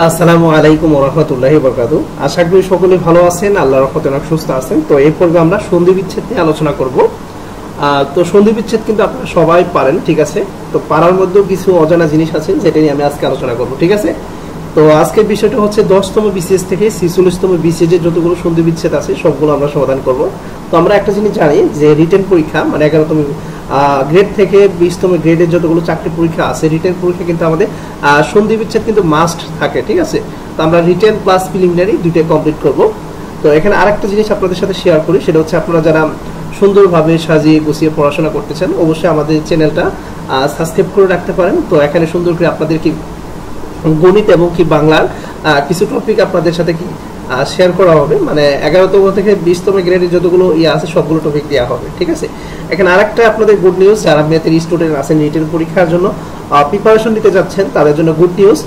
আসসালামু আলাইকুম ওয়া রাহমাতুল্লাহি ওয়া বারাকাতুহু। আশা করি সকলে ভালো আছেন, আল্লাহর রহমতে অনেক সুস্থ আছেন। তো এই পর্বে আমরা সন্ধি বিচ্ছেদ নিয়ে আলোচনা করব। তো সন্ধি বিচ্ছেদ কিন্তু আপনারা সবাই পারেন, ঠিক আছে। তো পারার মধ্যেও কিছু অজানা জিনিস আছে যেটা নিয়ে আমি আজকে আলোচনা করব, ঠিক আছে। তো আজকের বিষয়টা হচ্ছে 10তম বিসিএস থেকে 46তম বিসিএস এর যতগুলো সন্ধি বিচ্ছেদ আছে সবগুলো আমরা সমাধান করব। তো আমরা একটা জিনিস জানি যে রিটেন পরীক্ষা মানে 11তম গ্রেড থেকে 20তম গ্রেডের যতগুলো চাকরি পরীক্ষা আছে, রিটেন পরীক্ষা কিন্তু আমাদের সন্ধি বিচ্ছেদ কিন্তু মাস্ট থাকে, ঠিক আছে। তো আমরা রিটেন প্লাস প্রিলিমিনারি দুইটাই কমপ্লিট করব। তো এখানে আরেকটা জিনিস আপনাদের সাথে শেয়ার করি, সেটা হচ্ছে আপনারা যারা সুন্দরভাবে সাজিয়ে গুছিয়ে পড়াশোনা করতে চান অবশ্যই আমাদের চ্যানেলটা সাবস্ক্রাইব করে রাখতে পারেন। তো এখানে সুন্দর করে আপনাদের কি গণিত এবং কি বাংলার কিছু টপিক আপনাদের সাথে কি শেয়ার করা হবে, মানে 11তম থেকে 20তম গ্রেডের যতগুলো আছে সবগুলো টপিক দেওয়া হবে, ঠিক আছে। এখানে আরেকটা আপনাদের গুড নিউজ, যারা ম্যাথের স্টুডেন্ট আছেন রিটেন পরীক্ষার জন্য প্রিপারেশন নিতে যাচ্ছেন তাদের জন্য গুড নিউজ।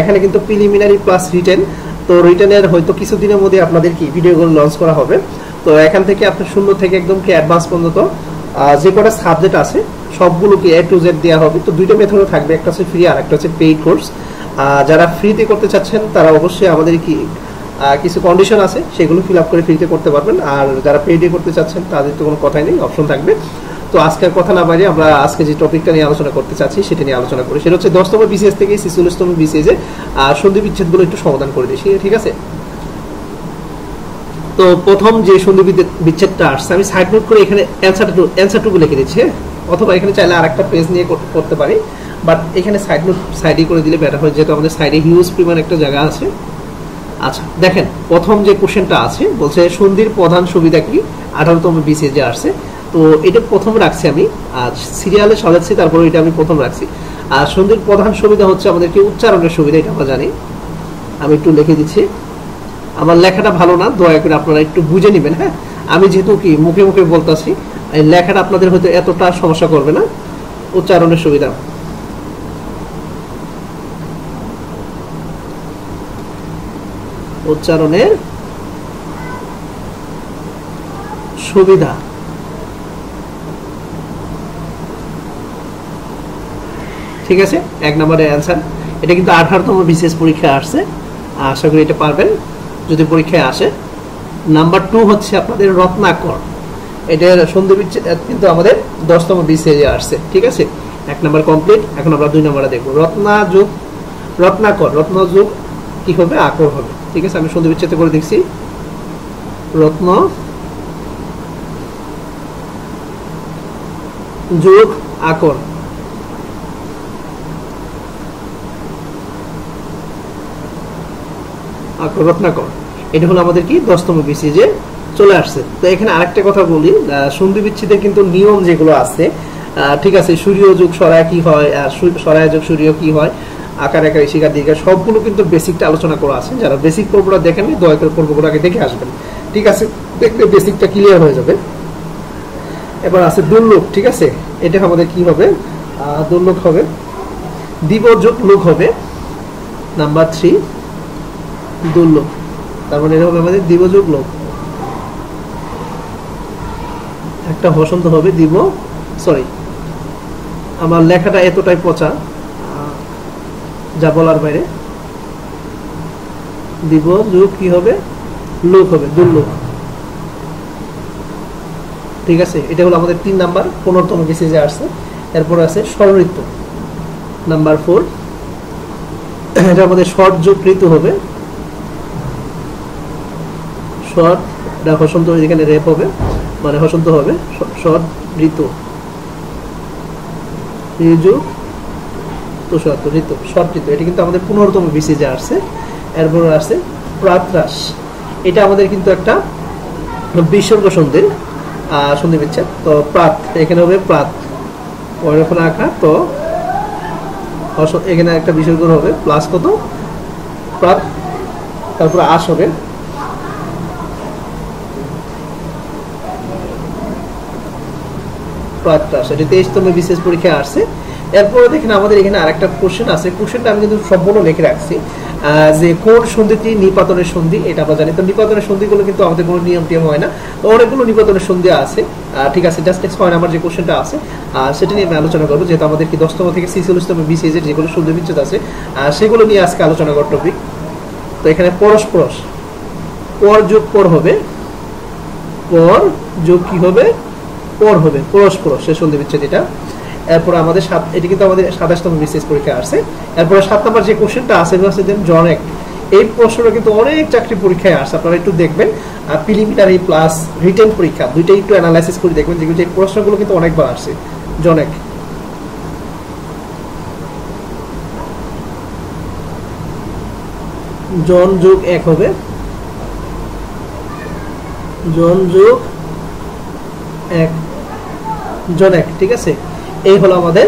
এখানে কিন্তু প্রিলিমিনারি প্লাস রিটেন, তো রিটেনের হয়তো কিছুদিনের মধ্যে আপনাদের কি ভিডিওগুলো লঞ্চ করা হবে। তো এখান থেকে আপনার শূন্য থেকে একদম কি অ্যাডভান্স পর্যন্ত যে কটা সাবজেক্ট আছে সবগুলোকে A to Z দেওয়া হবে। তো দুইটা মেথডও থাকবে, একটা হচ্ছে ফ্রি আর একটা হচ্ছে পেইড কোর্স। যারা ফ্রিতে করতে চাচ্ছেন তারা অবশ্যই আমাদের কি কিছু কন্ডিশন আছে সেগুলো ফিল আপ করে ফ্রিতে করতে পারবেন, আর যারা পেইডে করতে চাচ্ছেন তাদের তো কোনো কথাই নেই, অপশন থাকবে। তো আজকের কথা না বাইরে আমরা আজকে যে টপিকটা নিয়ে আলোচনা করতে চাচ্ছি সেটা নিয়ে আলোচনা করি, সেটা হচ্ছে 10তম বিসিএস থেকে 46তম বিসিএস এ সন্ধি বিচ্ছেদগুলো একটু সমাধান করে দিই, ঠিক আছে। তো প্রথম যে সন্ধি বিচ্ছেদটা আসছে আমি সাইড নোট করে এখানে অ্যান্সারটুকু লিখে দিচ্ছি, অথবা এখানে চাইলে আরেকটা পেজ নিয়ে করতে পারি, বাট এখানে সাইড নোট সাইডে করে দিলে বেটার হয়, যেহেতু আমাদের সাইডে হিউজ পরিমাণ একটা জায়গা আছে। আচ্ছা দেখেন, প্রথম যে কোশ্চেনটা আছে বলছে সন্ধির প্রধান সুবিধা কি 18তম বিসিএস যে আসছে। তো এটা প্রথম রাখছি আমি, আর সিরিয়ালে সাজাচ্ছি তারপরে এটা আমি প্রথম রাখছি। আর সন্ধির প্রধান সুবিধা হচ্ছে আমাদের কি উচ্চারণের সুবিধা, এটা আমরা জানি। আমি একটু লিখে দিচ্ছি, আমার লেখাটা ভালো না, দয়া করে আপনারা একটু বুঝে নেবেন। হ্যাঁ, আমি যেহেতু কি মুখে মুখে বলতেছি, এই লেখাটা আপনাদের হয়তো এতটা সমস্যা করবে না। উচ্চারণের সুবিধা, উচ্চারণের সুবিধা, ঠিক আছে। 1 নম্বরের অ্যান্সার। এটা কিন্তু 18তম বিসিএস পরীক্ষায় আসছে, আশা করি এটা পারবেন যদি পরীক্ষায় আসে। নাম্বার 2 হচ্ছে আপনাদের রত্নাকর, এটার সন্ধি বিচ্ছেদ কিন্তু আমাদের 10তম বিসিএস এ আসছে, ঠিক আছে। 1 নম্বর কমপ্লিট। এখন আমরা 2 নম্বরে দেখব রত্নাকর। রত্ন যোগ কি হবে, আকর হবে, ঠিক আছে। আমি সন্ধি বিচ্ছেদ করে দেখছি, রত্ন যোগ আকর, রত্নাকর, এটা হলো আমাদের কি 10তম বিসিএস এ চলে আসছে। তো এখানে আরেকটা কথা বলি, সন্ধি বিচ্ছেদের কিন্তু নিয়ম যেগুলো আছে, ঠিক আছে, সূর্য যোগ সরায় কি হয়, আর সরায় যোগ সূর্য কি হয়, আকার একার শিকার দিকে সবগুলো কিন্তু বেসিকটা আলোচনা করা আছে। যারা বেসিক পর্বটা দেখেননি দয়া করে পর্বগুলো আগে দেখে আসবেন, ঠিক আছে, দেখলে বেসিকটা ক্লিয়ার হয়ে যাবে। এবার আছে দুর্লোক, ঠিক আছে। এটা আমাদের কি হবে, দুর্লোক হবে, দিব যোগ লোক হবে। নাম্বার 3 দুর্লোক, তার মানে এটা হবে আমাদের দিব যোগ লোক, একটা বসন্ত হবে দিব, সরি আমার লেখাটা এতটাই পচা যা বলার বাইরে। দিব যোগ কি হবে, লোক হবে, দুর্লোক, ঠিক আছে। এটা হলো আমাদের 3 নাম্বার 15তম বিসিএস এ আসছে। এরপর আছে ষড়ঋতু, নাম্বার 4, এটা আমাদের শর্ট যোগ ঋতু হবে, শর্ট, এটা বসন্ত, এখানে রেপ হবে মানে বসন্ত হবে, শর্ট ঋতু, ঋতু শর্ট ঋতু, এটা কিন্তু আমাদের 15তম বিসিএস এ আসছে। এরপর আছে প্রাতরাস, এটা আমাদের কিন্তু একটা বিসর্গ সন্ধির সন্ধি বিচ্ছেদ। তো প্রাত, এখানে হবে প্রাত, ওখানে আঁকা, তো এখানে একটা বিসর্গ হবে প্লাস কত প্রাত, তারপর আস হবে, প্রাতরাস, এটা 23তম বিসিএস পরীক্ষায় আসছে। এরপরে দেখেন আমাদের এখানে আরেকটা কোশ্চেন আছে, কোশ্চেনটা আমি কিন্তু সম্পূর্ণ লিখে রাখছি, যে কোন সন্ধিটি নিপাতনের সন্ধি, এটা আমরা জানি। তো নিপাতনের সন্ধিগুলো কিন্তু আমাদের কোনো নিয়ম টিয়ম হয় না, তো অনেকগুলো নিপাতনের সন্ধি আছে, ঠিক আছে। জাস্ট 6 নাম্বার যে কোশ্চেনটা আছে সেটা নিয়ে আমি আলোচনা করবো, যেহেতু আমাদের কি 10তম থেকে 46তম বিসিএস এর যেগুলো সন্ধি বিচ্ছেদ আছে সেগুলো নিয়ে আজকে আলোচনা করার টপিক। তো এখানে পরস্পরস, পর যোগ পর হবে, পর যোগ কি হবে, পর হবে, পরস্পরস সে সন্ধি বিচ্ছেদ এটা। এরপর আমাদের এটি কিন্তু আমাদের 27তম বিসিএস পরীক্ষা আসছে। এরপর 7 নম্বর যে কোশ্চেনটা আছে হচ্ছে দেন জনেক। এই প্রশ্নটা কিন্তু অনেক চাকরি পরীক্ষায় আসছে, আপনারা একটু দেখবেন প্রিলিমিনারি প্লাস রিটেন পরীক্ষা দুইটাই একটু অ্যানালাইসিস করে দেখবেন, যেগুলো এই প্রশ্নগুলো কিন্তু অনেকবার আসছে। জনেক, জন যোগ এক হবে, জন যোগ এক, জনেক। ঠিক আছে, এই হলো আমাদের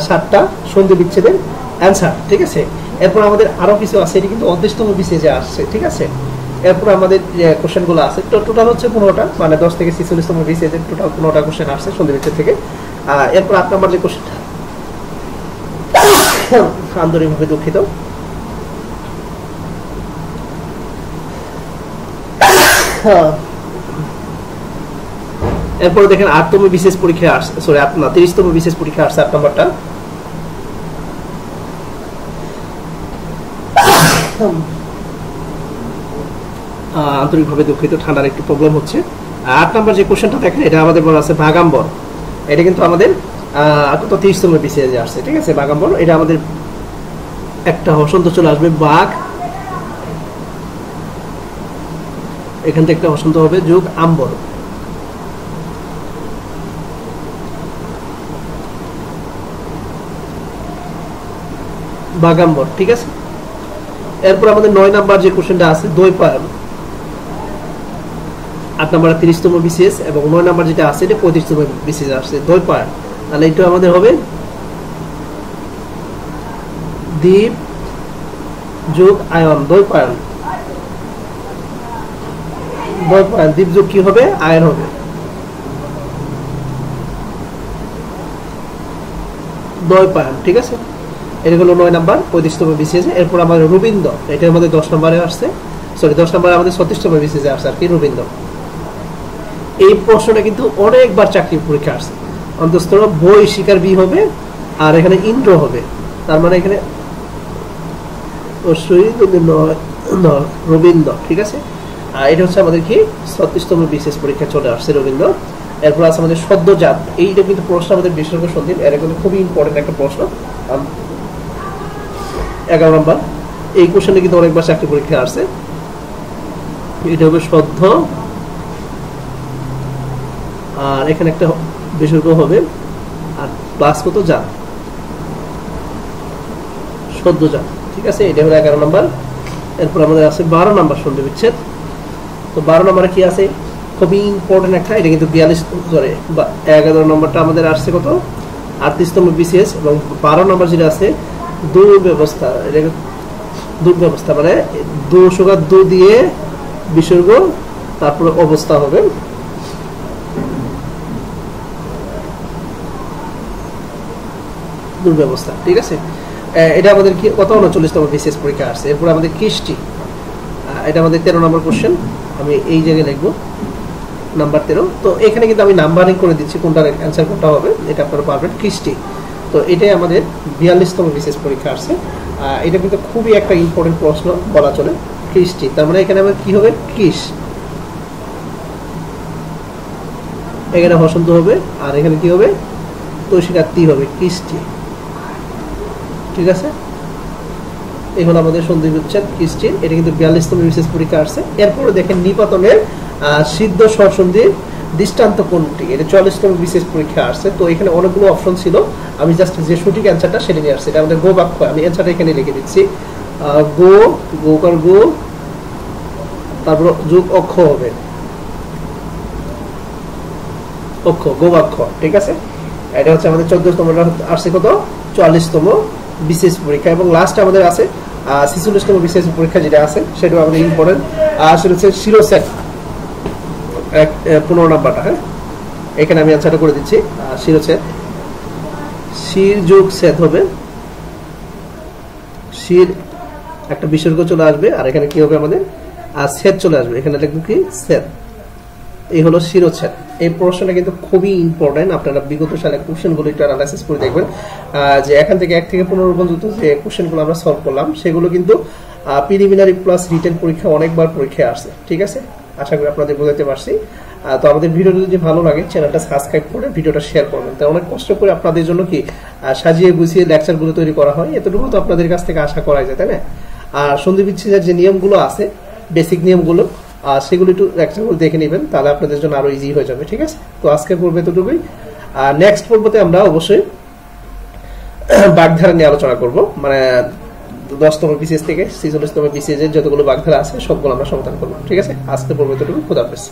7টা সন্ধি বিচ্ছেদের অ্যান্সার। ঠিক আছে, এরপর আমাদের আরো কিছু আছে, এটি কিন্তু 29তম বিসিএসে আসছে। ঠিক আছে, এরপর আমাদের যে কোশ্চেনগুলো আছে টোটাল হচ্ছে 15টা, মানে 10 থেকে 46তম বিসিএস এর টোটাল 15টা কোশ্চেন আসছে সন্ধি বিচ্ছেদ থেকে। এরপর 8 নম্বর যে কোশ্চেনটা, আন্তরিকভাবে দুঃখিত, এরপর দেখেন 8তম বিসিএস পরীক্ষা আসছে, সরি 30তম বিসিএস পরীক্ষা আসছে 8 নম্বরটা। আন্তরিকভাবে দুঃখিত, ঠান্ডার একটু প্রবলেম হচ্ছে। 8 নম্বর যে কোশ্চেনটা দেখেন এটা আমাদের বলা আছে ভাগাম্বর। এটা কিন্তু আমাদের 30তম বিসিএস এ আসছে। ঠিক আছে, ভাগাম্বর, এটা আমাদের একটা হসন্ত চলে আসবে, বাঘ, এখান থেকে একটা হসন্ত হবে, যোগ আম্বর, বাগাম্বর। ঠিক আছে, এরপর আমাদের 9 নাম্বার যে কোশ্চেনটা আছে দ্বৈপায়ন। 8 নাম্বার 30তম বিসিএস এবং 9 নাম্বার যেটা আছে এটা 35তম বিসিএস আসছে, দ্বৈপায়ন। তাহলে এটা আমাদের হবে দ্বীপ যোগ আয়ন, দ্বৈপায়ন, দ্বৈপায়ন, দ্বীপ যোগ কি হবে, আয়ন হবে, দ্বৈপায়ন। ঠিক আছে, এটা হলো 9 নাম্বার 35তম বিসিএস। এরপর আমাদের রবীন্দ্র, এটা আমাদের 10 নম্বরে আসছে, সরি 10 নম্বরে আমাদের 36তম বিসিএস আসছে আর কি, রবীন্দ্র। এই প্রশ্নটা কিন্তু অনেকবার চাকরি পরীক্ষা আসছে, অন্তত বই শিকার বি হবে আর এখানে ইন্দ্র হবে, তার মানে এখানে রবীন্দ্র। ঠিক আছে, এটা হচ্ছে আমাদের কি 36তম বিসিএস পরীক্ষা চলে আসছে রবীন্দ্র। এরপর আছে আমাদের সদ্যজাত, এইটা কিন্তু প্রশ্ন আমাদের বিশেষজ্ঞ সন্ধি, এটা কিন্তু খুবই ইম্পর্টেন্ট একটা প্রশ্ন। 11 নম্বর এই কোশ্চেনটা কিন্তু অনেকবার চাকরি পরীক্ষা আসছে। এটা হবে সদ্য, আর এখানে একটা বিসর্গ হবে, আর প্লাস কত জাত, সদ্যজাত। ঠিক আছে, এটা হলো 11 নম্বর। এরপর আমাদের আছে 12 নম্বর সন্ধি বিচ্ছেদ। তো 12 নম্বরে কি আছে, খুবই ইম্পর্টেন্ট একটা, এটা কিন্তু 11 নম্বরটা আমাদের আসছে কত, 38তম বিসিএস, এবং 12 নম্বর যেটা আছে দুর্ব্যবস্থা, এটা দুর্ব্যবস্থা মানে দু দিয়ে বিসর্গ তারপরে অবস্থা হবে, দুর্ব্যবস্থা। ঠিক আছে, এটা আমাদের কি কত 39তম বিসিএস পরীক্ষা আসছে। এরপর আমাদের কৃষ্টি, এটা আমাদের 13 নম্বর কোশ্চেন, আমি এই জায়গায় লিখবো নাম্বার 13। তো এখানে কিন্তু আমি নাম্বারিং করে দিচ্ছি কোনটার অ্যান্সার কোনটা হবে, এটা আপনারা পারবেন। কৃষ্টি, তো এটাই আমাদের 42তম বিসিএস পরীক্ষা আসছে। এটা কিন্তু খুবই একটা ইম্পর্টেন্ট প্রশ্ন বলা চলে, কৃষ্টি, তার মানে এখানে আমাদের কি হবে, কৃষ, এখানে বসন্ত হবে, আর এখানে কি হবে, তৈশিকাত্তি হবে, কৃষ্টি। ঠিক আছে, এই হলো আমাদের সন্ধি বিচ্ছেদ কৃষ্টি, এটা কিন্তু 42তম বিসিএস পরীক্ষা আসছে। এরপরে দেখেন নিপাতনের সিদ্ধ স্বরসন্ধির দৃষ্টান্ত কোনটি, এটা 44তম বিসিএস পরীক্ষা আসছে। তো এখানে অনেকগুলো অপশন ছিল, আমি জাস্ট যে সঠিক অ্যান্সারটা সেটা নিয়ে আসছি। এটা আমাদের গো বাক্য, আমি অ্যান্সারটা এখানে লিখে দিচ্ছি, গো, গোকার গো, তারপর যোগ অক্ষ হবে, অক্ষ, গো বাক্য। ঠিক আছে, এটা হচ্ছে আমাদের 14তম আসছে কত, 44তম বিসিএস পরীক্ষা। এবং লাস্ট আমাদের আছে 46তম বিসিএস পরীক্ষা যেটা আছে সেটাও আমাদের ইম্পর্টেন্ট, সেটা হচ্ছে শিরোসেট, 15 নাম্বারটা। হ্যাঁ, এখানে আমি অ্যান্সারটা করে দিচ্ছি, শিরোসেট, শির যোগ সেট হবে, শির একটা বিসর্গ চলে আসবে, আর এখানে কি হবে আমাদের সেট চলে আসবে, এখানে লিখবো কি সেট, এই হলো শিরোচ্ছেদ। এই প্রশ্নটা কিন্তু খুবই ইম্পর্টেন্ট। আপনারা বিগত সালে কোশ্চেনগুলো একটু অ্যানালাইসিস করে দেখবেন যে এখান থেকে 1 থেকে 15 পর্যন্ত যে কোশ্চেনগুলো আমরা সলভ করলাম সেগুলো কিন্তু প্রিলিমিনারি প্লাস রিটেন পরীক্ষা অনেকবার পরীক্ষায় আসছে। ঠিক আছে, আশা করি আপনাদের বোঝাতে পারছি। তো আমাদের ভিডিওটা যদি ভালো লাগে চ্যানেলটা সাবস্ক্রাইব করে ভিডিওটা শেয়ার করবেন। তো অনেক কষ্ট করে আপনাদের জন্য কি সাজিয়ে গুছিয়ে লেকচারগুলো তৈরি করা হয়, এতটুকু তো আপনাদের কাছ থেকে আশা করা যায়, তাই না? আর সন্ধি বিচ্ছেদের যে নিয়মগুলো আছে, বেসিক নিয়মগুলো, সেগুলো একটু লেকচারগুলো দেখে নেবেন, তাহলে আপনাদের জন্য আরো ইজি হয়ে যাবে। ঠিক আছে, তো আজকের পর্বে এতটুকুই। নেক্সট পর্বতে আমরা অবশ্যই বাগধারা নিয়ে আলোচনা করব, মানে 10তম বিসিএস থেকে 46তম বিসিএস এর যতগুলো বাগধারা আছে সবগুলো আমরা সমাধান করবো। ঠিক আছে, আজকের পর্বে এতটুকু। খোদা হাফেজ।